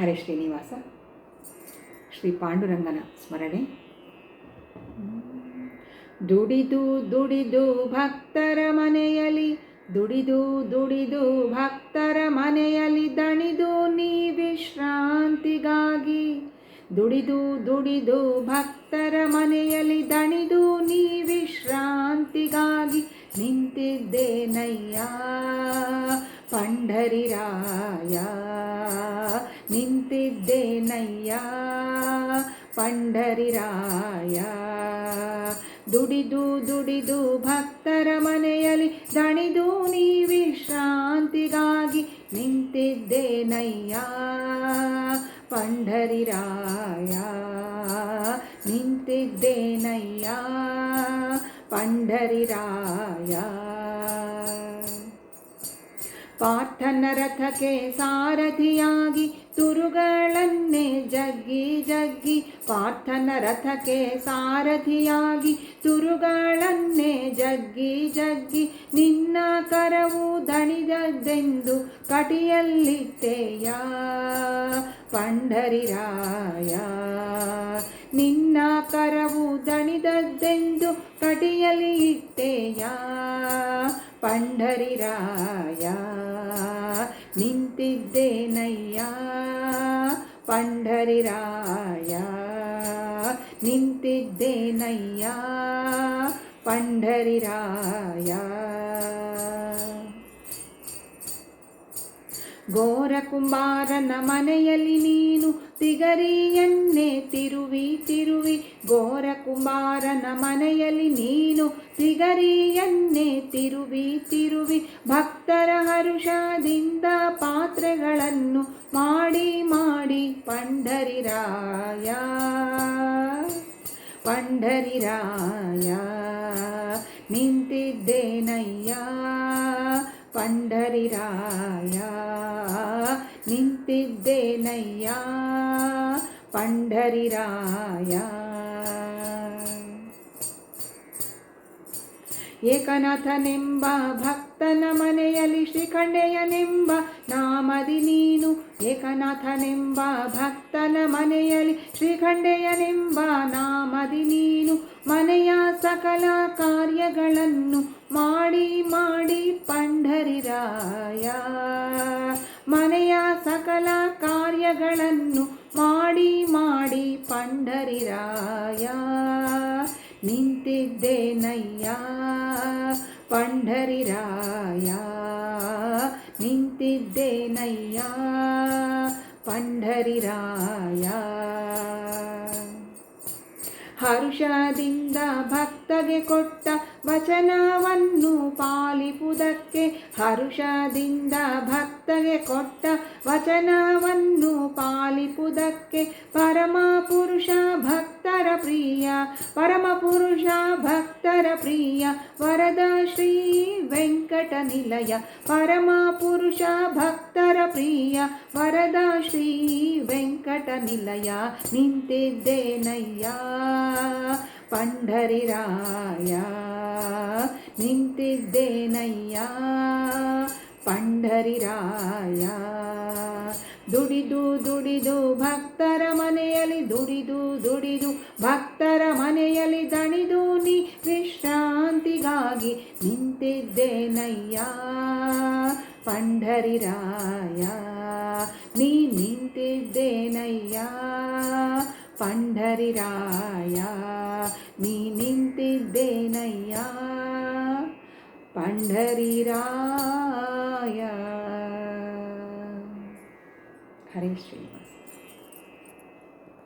ಹರೇ ಶ್ರೀನಿವಾಸ. ಶ್ರೀ ಪಾಂಡುರಂಗನ ಸ್ಮರಣೆ. ದುಡಿದು ದುಡಿದು ಭಕ್ತರ ಮನೆಯಲ್ಲಿ, ದುಡಿದು ದುಡಿದು ಭಕ್ತರ ಮನೆಯಲ್ಲಿ ದಣಿದು ನೀ ವಿಶ್ರಾಂತಿಗಾಗಿ, ದುಡಿದು ದುಡಿದು ಭಕ್ತರ ಮನೆಯಲ್ಲಿ ದಣಿದು ನೀ ವಿಶ್ರಾಂತಿಗಾಗಿ ನಿಂತಿದ್ದೇನಯ್ಯ ಪಂಢರಿರಾಯ, ನಿಂತಿದ್ದೇನಯ್ಯ ಪಂಢರಿರಾಯ. ದುಡಿದು ದುಡಿದು ಭಕ್ತರ ಮನೆಯಲ್ಲಿ ದಣಿದು ನೀ ವಿಶ್ರಾಂತಿಗಾಗಿ ನಿಂತಿದ್ದೇನಯ್ಯ ಪಂಢರಿರಾಯ, ನಿಂತಿದ್ದೇನಯ್ಯ ಪಂಢರಿರಾಯ. ಪಾರ್ಥನ ರಥಕ್ಕೆ ಸಾರಥಿಯಾಗಿ ತುರುಗಳನ್ನೇ ಜಗ್ಗಿ ಜಗ್ಗಿ, ಪಾರ್ಥನ ರಥಕ್ಕೆ ಸಾರಥಿಯಾಗಿ ತುರುಗಳನ್ನೇ ಜಗ್ಗಿ ಜಗ್ಗಿ, ನಿನ್ನ ಕರವು ದಣಿದದ್ದೆಂದು ಕಟಿಯಲ್ಲಿಟ್ಟೆಯ ಪಂಢರಿರಾಯ, ನಿನ್ನ ಕರವು ದಣಿದದ್ದೆಂದು ಕಟಿಯಲ್ಲಿ ಇಟ್ಟೆಯ ಪಂಢರಿರಾಯ, ನಿಂತಿದ್ದೇನಯ್ಯ ಪಂಢರಿರಾಯ, ನಿಂತಿದ್ದೇನಯ್ಯ ಪಂಢರಿರಾಯ. ಘೋರ ಕುಂಬಾರನ ಮನೆಯಲ್ಲಿ ನೀನು ತಿಗರಿಯನ್ನೇ ತಿರುವಿ ತಿರುವಿ, ಘೋರ ಕುಂಬಾರನ ಮನೆಯಲ್ಲಿ ನೀನು ತಿಗರಿಯನ್ನೇ ತಿರುವಿ ತಿರುವಿ, ಭಕ್ತರ ಹರುಷದಿಂದ ಪಾತ್ರೆಗಳನ್ನು ಮಾಡಿ ಮಾಡಿ ಪಂಢರಿರಾಯ ಪಂಢರಿರಾಯ, ನಿಂತಿದ್ದೇನಯ್ಯ ಪಂಢರಿರಾಯ, ನಿಂತಿದ್ದೇನಯ್ಯ ಪಂಢರಿರಾಯ. ಏಕನಾಥನೆಂಬ ಭಕ್ತನ ಮನೆಯಲ್ಲಿ ಶ್ರೀಕಂಠಯ್ಯನೆಂಬ ನಾಮದಿ ನೀನು, ಏಕನಾಥನೆಂಬ ಭಕ್ತನ ಮನೆಯಲ್ಲಿ ಶ್ರೀಕಂಠಯ್ಯನೆಂಬ ನಾಮದಿ ನೀನು, ಮನೆಯ ಸಕಲ ಕಾರ್ಯಗಳನ್ನು ಮಾಡಿ ಮಾಡಿ ಪಂಢರಿರಾಯ, ಮನೆಯ ಸಕಲ ಕಾರ್ಯಗಳನ್ನು ಮಾಡಿ ಮಾಡಿ ಪಂಢರಿರಾಯ, ನಿಂತಿದ್ದೇನಯ್ಯ ಪಂಢರಿರಾಯ, ನಿಂತಿದ್ದೇನಯ್ಯ ಪಂಢರಿರಾಯ. ಹರುಷದಿಂದ ಭಕ್ತಗೆ ಕೊಟ್ಟ ವಚನವನ್ನು ಪಾಲಿಪುದಕ್ಕೆ, ಹರುಷದಿಂದ ಭಕ್ತಗೆ ಕೊಟ್ಟ ವಚನವನ್ನು ಪಾಲಿಪುದಕ್ಕೆ, ಪರಮ ಪುರುಷ ಭಕ್ತರ ಪ್ರಿಯ, ಪರಮ ಪುರುಷ ಭಕ್ತರ ಪ್ರಿಯ ವರದ ಶ್ರೀ ವೆಂಕಟ ನಿಲಯ, ಪರಮ ಪುರುಷ ಭಕ್ತರ ಪ್ರಿಯ ವರದ ಶ್ರೀ ವೆಂಕಟ ನಿಲಯ, ನಿಂತಿದ್ದೇನಯ್ಯ ಪಂಢರಿರಾಯ, ನಿಂತಿದ್ದೇನಯ್ಯ ಪಂಢರಿರಾಯ. ದುಡಿದು ದುಡಿದು ಭಕ್ತರ ಮನೆಯಲ್ಲಿ, ದುಡಿದು ದುಡಿದು ಭಕ್ತರ ಮನೆಯಲ್ಲಿ ದಣಿದು ನೀ ವಿಶ್ರಾಂತಿಗಾಗಿ ನಿಂತಿದ್ದೇನಯ್ಯ ಪಂಢರಿರಾಯ, ನೀ ನಿಂತಿದ್ದೇನಯ್ಯ ಪಂಢರಿರಾಯ, ನೀ ನಿಂತಿದ್ದೇನಯ್ಯ ಪಂಢರಿರಾಯ. ಹರೇ ಶ್ರೀನಿವಾಸ.